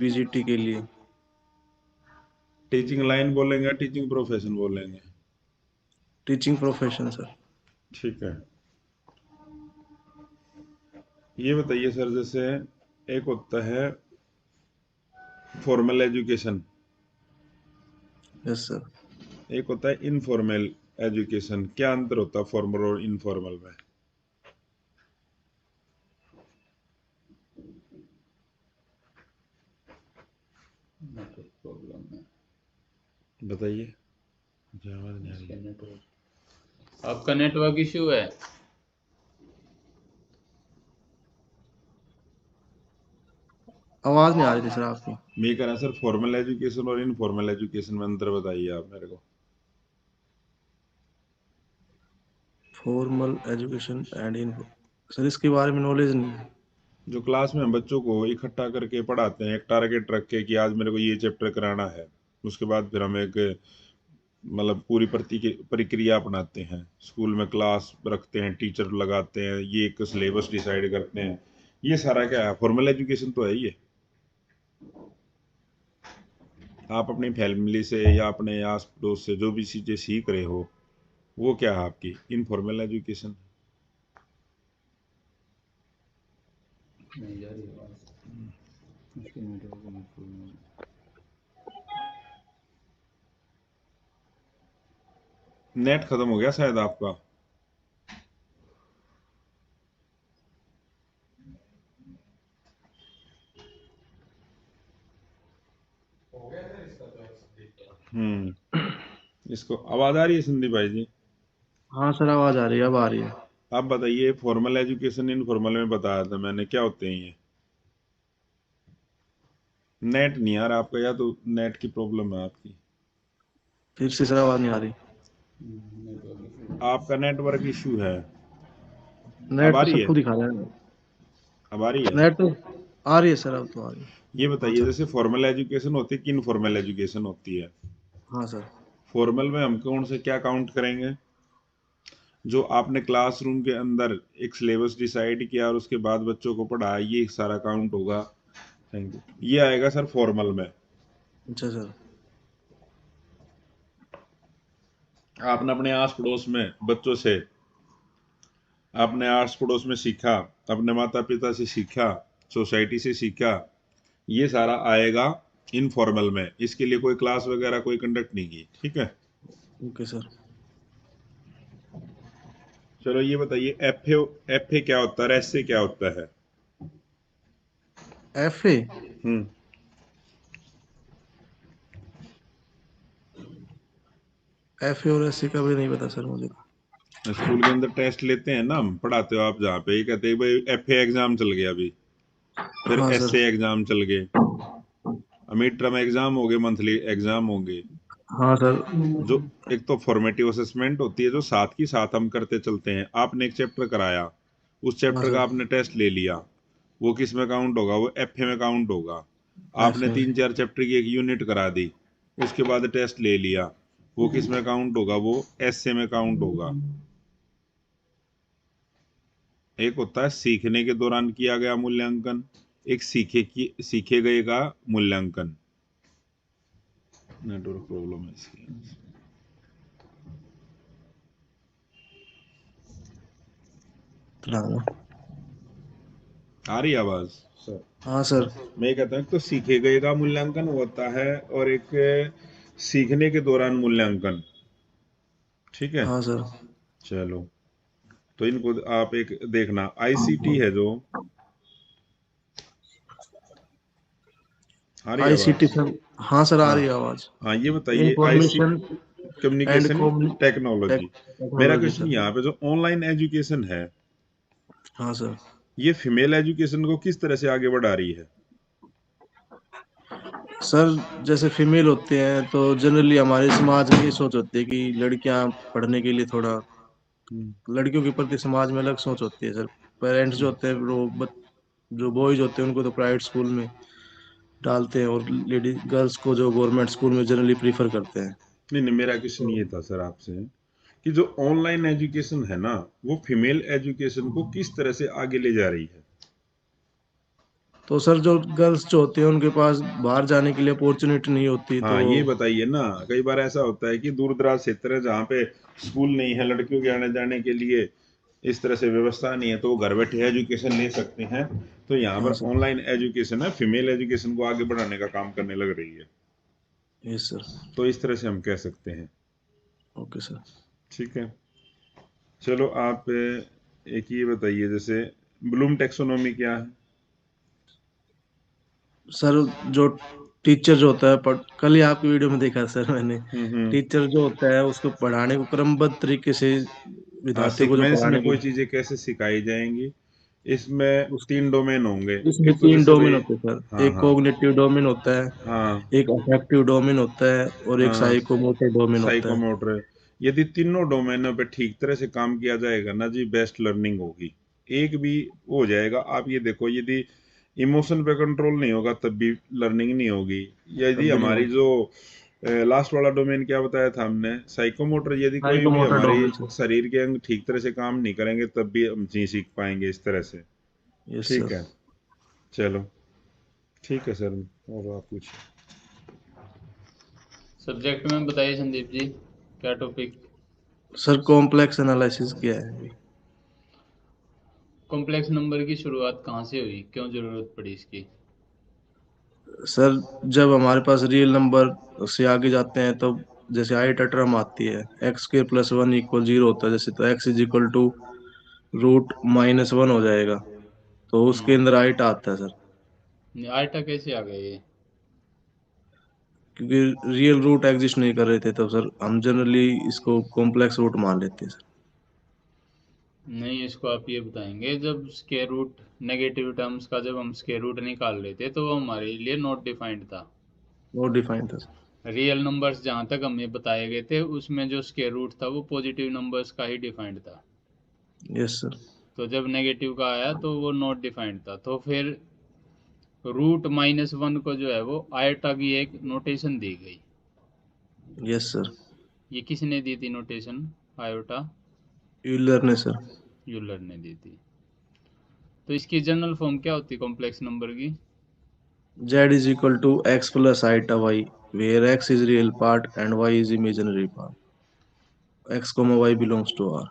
PGT के लिए। Teaching line बोलेंगे, टीचिंग प्रोफेशन बोलेंगे? Teaching profession sir. ठीक है। ये बताइए सर, जैसे एक होता है फॉर्मल एजुकेशन, यस सर। एक होता है इनफॉर्मल एजुकेशन, क्या अंतर होता है फॉर्मल और इनफॉर्मल में? प्रॉब्लम है। बताइए, मुझे आवाज नहीं आ रही है। आपका नेटवर्क इश्यू है। आवाज नहीं आ रही थी सर आपकी। मैं कह रहा सर, फॉर्मल एजुकेशन और इनफॉर्मल एजुकेशन में अंतर बताइए आप मेरे को। Formal education and in, sir इसके बारे में नॉलेज नहीं है। जो क्लास में हम बच्चों को इकट्ठा करके पढ़ाते हैं, एक टारगेट रख के कि आज मेरे को ये चैप्टर कराना है, उसके बाद फिर हम एक मतलब पूरी प्रक्रिया अपनाते हैं, स्कूल में क्लास रखते हैं, टीचर लगाते हैं, ये एक सिलेबस डिसाइड करते हैं, ये सारा क्या है? फॉर्मल एजुकेशन तो है ये। आप अपनी फैमिली से या अपने आस पड़ोस से जो भी चीजें सीख रहे हो, वो क्या है? आपकी इनफॉर्मल एजुकेशन। नहीं जा रही आवाज, उसके नेटवर्क में प्रॉब्लम है। नेट खत्म हो गया शायद आपका। इसको आवाज आ रही है संदीप भाई जी? हाँ सर आवाज आ रही है, अब आ रही है। आप बताइए, फॉर्मल एजुकेशन इनफॉर्मल में बताया था मैंने, क्या होते हैं ये? नेट नहीं आ रहा आपका, या तो नेट की प्रॉब्लम है आपकी। फिर से सर आवाज नहीं आ रही। Network issue. आपका नेटवर्क इशू है। अब नेट आ तो रही सर है? खुद ही खा रहा है। अब आ रही है? नेट तो आ रही है सर, अब तो आ रही है। ये हाँ बताइए, सर। जैसे फॉर्मल एजुकेशन होती है कि इनफॉर्मल एजुकेशन होती है? हाँ सर। फॉर्मल में हम कौन से क्या काउंट करेंगे? जो आपने क्लासरूम के अंदर एक सिलेबस डिसाइड किया और उसके बाद बच्चों को पढ़ाया, ये सारा काउंट होगा। Thank you. ये आएगा सर फॉर्मल में। अच्छा सर। आपने अपने आस पड़ोस में बच्चों से, आपने आस पड़ोस में सीखा, अपने माता पिता से सीखा, सोसाइटी से सीखा, ये सारा आएगा इनफॉर्मल में। इसके लिए कोई क्लास वगैरह कोई कंडक्ट नहीं की, ठीक है? Okay sir. चलो ये बताइए, एफ ए क्या होता है, एस ए क्या होता है? F A. Hmm. F A और एस सी का भी नहीं पता सर मुझे। स्कूल के अंदर टेस्ट लेते हैं ना, हम पढ़ाते हो आप जहाँ पे, ये कहते हैं भाई एफ ए एग्जाम चल गया अभी, फिर हाँ एस सर। ए एग्जाम चल गए, मिड टर्म एग्जाम हो गए, मंथली एग्जाम हो गए। हाँ सर। जो एक तो फॉर्मेटिव असेसमेंट होती है, जो साथ की साथ हम करते चलते हैं। आपने एक चैप्टर कराया, उस हाँ चैप्टर का सर। आपने टेस्ट ले लिया, वो किस में काउंट होगा? वो एफ ए में काउंट होगा। एफ आपने ए में। 3-4 चैप्टर की एक यूनिट करा दी, उसके बाद टेस्ट ले लिया, वो किस में काउंट होगा? वो एस ए में काउंट होगा। एक होता है सीखने के दौरान किया गया मूल्यांकन, एक सीखे गए का मूल्यांकन। नेटवर्क प्रॉब्लम है इसकी। हाँ। आ रही है आवाज सर? हाँ सर। मैं ये कहता हूँ, तो सीखे गए का मूल्यांकन होता है, और एक सीखने के दौरान मूल्यांकन। ठीक है? हाँ सर। चलो, तो इनको आप एक देखना, आईसीटी है जो, आ रही है आईसीटी आवाज? सर। हाँ सर आ हाँ। रही है आवाज। हाँ, ये बताइए, IC information and communication technology. मेरा टेक्नोलॉजी क्वेश्चन सर। यहाँ पे, जो ऑनलाइन एजुकेशन है, हाँ सर। ये फीमेल एजुकेशन को किस तरह से आगे बढ़ा रही है? सर जैसे फीमेल होते हैं तो जनरली हमारे समाज में ये सोच होती है कि लड़कियां पढ़ने के लिए थोड़ा, हम्म। लड़कियों के प्रति समाज में अलग सोच होती है सर। पेरेंट्स जो होते हैं जो बॉयज होते हैं उनको तो प्राइवेट स्कूल में डालते हैं, और लेडी गर्ल्स को जो गवर्नमेंट स्कूल में जनरली प्रीफर करते हैं। नहीं नहीं, मेरा क्वेश्चन तो ये था सर आपसे, कि जो ऑनलाइन एजुकेशन है ना, वो फीमेल एजुकेशन को किस तरह से आगे ले जा रही है? तो सर जो गर्ल्स जो होती हैं उनके पास बाहर जाने के लिए अपॉर्चुनिटी नहीं होती, तो हाँ ये बताइए ना, कई बार ऐसा होता है कि दूर दराज क्षेत्र है जहाँ पे स्कूल नहीं है, लड़कियों के आने जाने के लिए इस तरह से व्यवस्था नहीं है, तो वो घर बैठे एजुकेशन ले सकते हैं। तो यहाँ हाँ पर सर। ऑनलाइन एजुकेशन है, फीमेल एजुकेशन को आगे बढ़ाने का काम करने लग रही है। Yes sir. तो इस तरह से हम कह सकते हैं। Okay sir. ठीक है, चलो आप एक ये बताइए, जैसे ब्लूम टेक्सोनोमी क्या है? सर जो टीचर जो होता है, कल ही आपकी वीडियो में देखा सर मैंने। हम्म। टीचर जो होता है उसको पढ़ाने को क्रमबद्ध तरीके से, हाँ, विद्यार्थियों को जो सीक्वेंस में पढ़ाने कोई की चीजें कैसे सिखाई जाएंगी, इसमें उस 3 डोमेन होंगे। इसमें एक तो तीन जैसे डोमेन भाई, होते हैं सर। हाँ एक हाँ कोग्निटिव डोमेन होता है, हाँ एक अफेक्टिव डोमेन होता है, और एक हाँ, साइकोमोटर डोमेन होता है। साइकोमोटर। यदि तीनों डोमेनों पे ठीक तरह से काम किया जाएगा ना जी, बेस्ट लर्निंग होगी। एक भी हो जाएगा, आप ये देखो, यदि इमोशन पे कंट्रोल नहीं होगा तब भी लर्निंग नहीं होगी। यदि तब भी नहीं हमारी होगा। जो लास्ट वाला डोमेन क्या बताया था हमने, साइकोमोटर, यदि कोई भी साइकोमोटर हमारी डोमेन सर। शरीर के अंग ठीक तरह से काम नहीं करेंगे तब भी हम नहीं सीख पाएंगे इस तरह से। यस ठीक सर। है, चलो, ठीक है सर, और आप कुछ? सब्जेक्ट में बताइए संदीप जी, क्या टॉपिक? सर कॉम्प्लेक्स एनालिसिस क्या है? कॉम्प्लेक्स नंबर की शुरुआत कहाँ से हुई, क्यों जरूरत पड़ी इसकी? सर जब हमारे पास रियल नंबर से आगे जाते हैं, तो जैसे आइटा टर्म आती है, x square plus one equal zero होता है जैसे, तो x is equal to root minus one हो जाएगा, तो उसके अंदर आइटा आता है सर। आइटा कैसे आ गए ये? क्योंकि रियल रूट एग्जिस्ट नहीं कर रहे थे तब सर, हम जनरली इसको कॉम्प्लेक्स रूट मान लेते हैं सर। नहीं, इसको आप ये बताएंगे, जब स्क्वायर रूट नेगेटिव टर्म्स का जब हम स्क्वायर रूट निकाल रहे थे तो वो हमारे लिए नॉट डिफाइंड था। वो डिफाइन था सर। रियल नंबर्स जहाँ तक हमें बताए गए थे उसमें जो स्क्वायर रूट था वो पॉजिटिव नंबर्स का ही डिफाइंड था। Yes sir. तो जब नेगेटिव का आया तो वो नॉट डिफाइंड था, तो फिर रूट माइनस वन को जो है वो आयटा की एक नोटेशन दी गई। Yes sir. ये किसने दी थी नोटेशन, आयोटा? यूलर ने सर। यूलर ने दी थी। तो इसकी जनरल फॉर्म क्या होती है कॉम्प्लेक्स नंबर की? Z is equal to x plus iota y, where x is real part and y is imaginary part, x comma y belongs to r.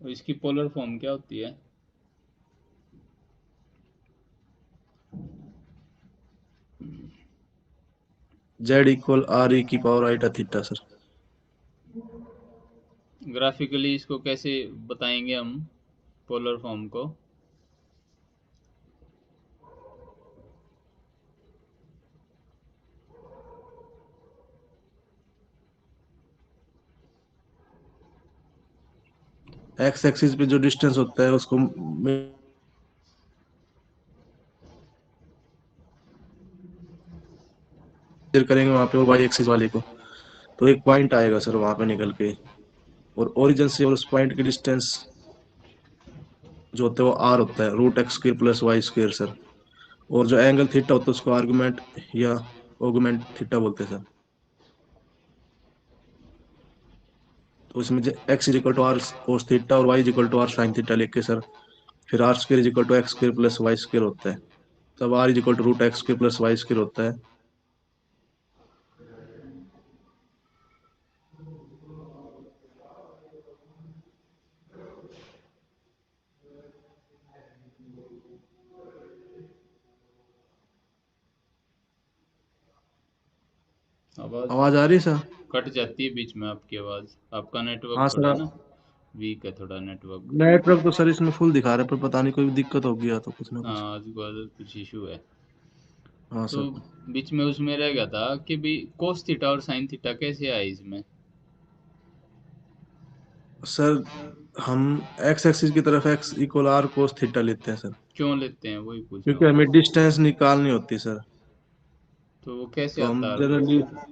और इसकी पोलर फॉर्म क्या होती है? जेड इक्वल आर ई की power iota theta sir. Graphically इसको कैसे बताएंगे हम, पोलर फॉर्म को? एक्स एक्सिस पे जो डिस्टेंस होता है उसको मेजर करेंगे वहां पे, और वाई एक्सिस वाले को, तो एक पॉइंट आएगा सर वहां पे निकल के, और ओरिजिन से और उस पॉइंट की डिस्टेंस जो होता है वो आर होता है, root x square plus y square sir. और जो एंगल थीटा होता है उसको आर्गुमेंट या ऑगमेंट थीटा बोलते हैं सर। तो इसमें x is equal to r cos theta और y is equal to r sine theta लेके सर, फिर r square is equal to x square plus y square होता है, तब r is equal to root x square plus y square होता है। आवाज आवाज आ रही है सर? कट जाती है बीच में आपकी आवाज, आपका हाँ नेटवर्क थोड़ा सर। ना वीक है, थोड़ा नेटवर्क। नेटवर्क तो सर इसमें फुल दिखा रहा है, पर पता नहीं कोई दिक्कत हो गया तो कुछ ना कुछ। हाँ, आज को कुछ इशू है। हाँ तो सर। बीच में उसमें रह गया था कि भी कोस थीटा और साइन थीटा कैसे आए इसमें? सर हम एक्स एक्सिस की तरफ x equal r cos theta लेते हैं सर, क्यों लेते हैं वही पूछ रहा क्योंकि हूँ। हमें डिस्टेंस निकालनी होती है सर। तो वो कैसे तो हम आता है कोस जनरली थीटा?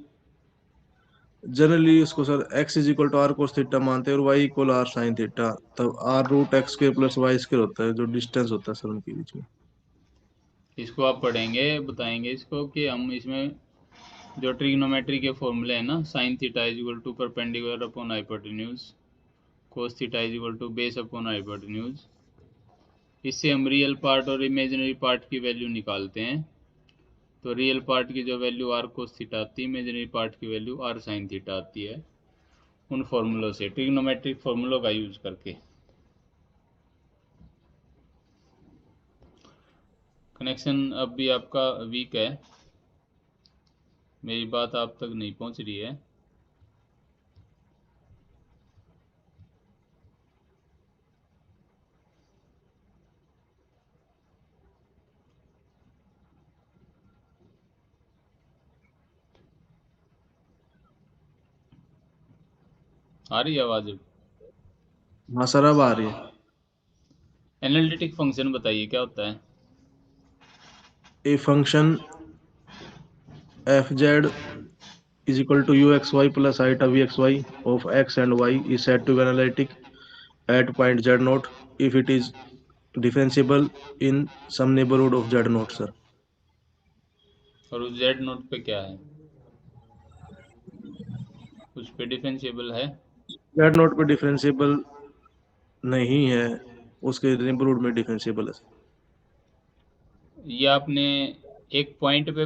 जनरली उसको sir x is equal to r cos theta मानते हैं, और y equal r sine theta, तब r root x square plus y square होता है जो डिस्टेंस होता है सर उनके बीच में। इसको आप पढ़ेंगे, बताएंगे इसको कि हम इसमें जो ट्रिग्नोमेट्री के फॉर्मूले हैं ना, sine theta is equal to perpendicular upon hypotenuse, cos theta is equal to base upon hypotenuse, इससे हम रियल पार्ट और इमेजिनरी पार्ट की वैल्यू निकालते हैं। तो रियल पार्ट की जो वैल्यू आर कोस थीटा आती है, इमेजिनरी पार्ट की वैल्यू आर साइन थीटा आती है, उन फॉर्मूलों से, ट्रिग्नोमेट्रिक फॉर्मूलों का यूज करके। कनेक्शन अब भी आपका वीक है, मेरी बात आप तक नहीं पहुंच रही है। आ रही है आवाज? हाँ सर अब आ रही है। एनालिटिक फंक्शन बताइए क्या होता है? A function F Z is equal to uxy plus iota vxy of x and y is said to be analytic at point z naught if it is differentiable in some neighborhood of z naught sir. और उस Z note पे क्या है? उस पे differentiable है? z naught पे differentiable नहीं है, उसके नेबरहुड में डिफरेंशिएबल है। ये आपने एक पॉइंट पे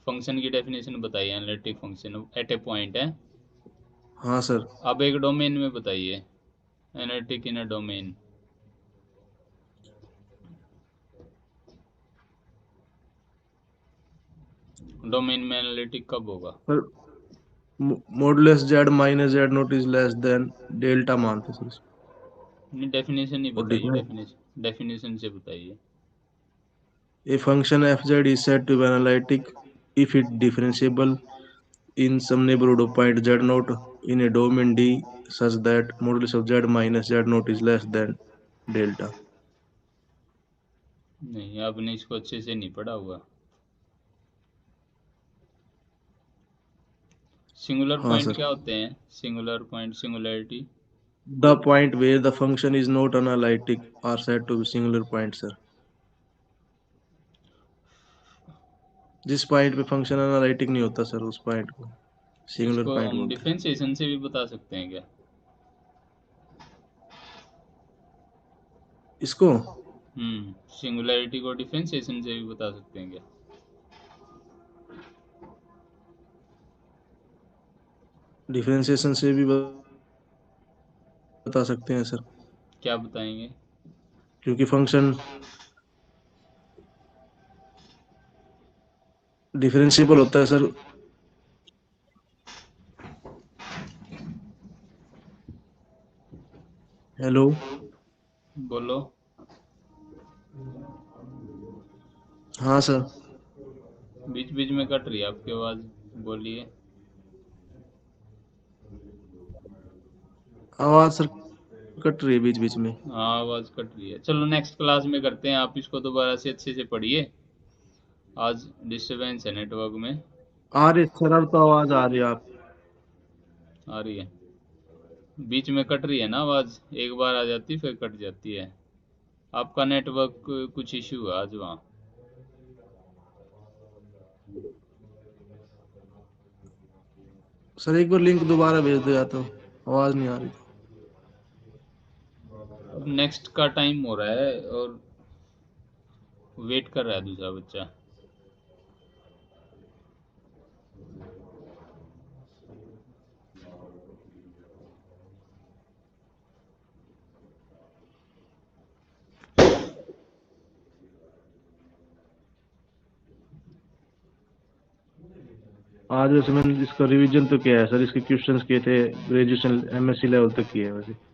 फंक्शन की डेफिनेशन बताई है, analytic function at A point है। हाँ सर। अब एक डोमेन में बताइए, analytic in a domain. Domain में एनालिटिक कब होगा? Sir modulus z minus z not is less than delta मानते सर। नहीं, डेफिनेशन ही और बताइए, डेफिनेशन से बताइए। a function fz is said to be analytic if it differentiable in some neighborhood of point z naught in a domain D such that modulus of z minus z naught is less than delta. नहीं, आपने इसको अच्छे से नहीं पढ़ा हुआ। Singular हाँ point sir. क्या होते हैं? Singular point, singularity. The point where the function is not analytic are said to be singular point sir. जिस पॉइंट पे फंक्शन एनालिटिक नहीं होता सर उस पॉइंट को सिंगुलर इसको पॉइंट हम बोलते हैं। डिफरेंशिएशन से भी बता सकते हैं क्या? इसको सिंगुलैरिटी को डिफरेंशिएशन से भी बता सकते हैं क्या? डिफरेंशिएशन से भी बता सकते हैं सर, क्या बताएंगे? क्योंकि फंक्शन डिफरेंशिएबल होता है सर। हेलो बोलो। हाँ सर। बीच बीच में कट रही है आपकी आवाज, बोलिए। आवाज सर कट रही है बीच बीच में। हाँ, आवाज कट रही है। चलो नेक्स्ट क्लास में करते हैं, आप इसको दोबारा से अच्छे से पढ़िए। आज डिस्टरबेंस है नेटवर्क में। आ रही सर, अब तो आवाज आ रही है आप। आ रही है, बीच में कट रही है ना आवाज, एक बार आ जाती फिर कट जाती है। आपका नेटवर्क कुछ इशू है आज वहाँ। सर एक बार लिंक दोबारा भेज दो, या तो आवाज नहीं आ रही। अब नेक्स्ट का टाइम हो रहा है और वेट कर रहा है दूसरा बच्चा। आज वैसे मैंने इसका रिवीजन तो किया है सर, इसके क्वेश्चंस किए थे, ग्रेजुएशन एमएससी लेवल तक किए हैं वैसे।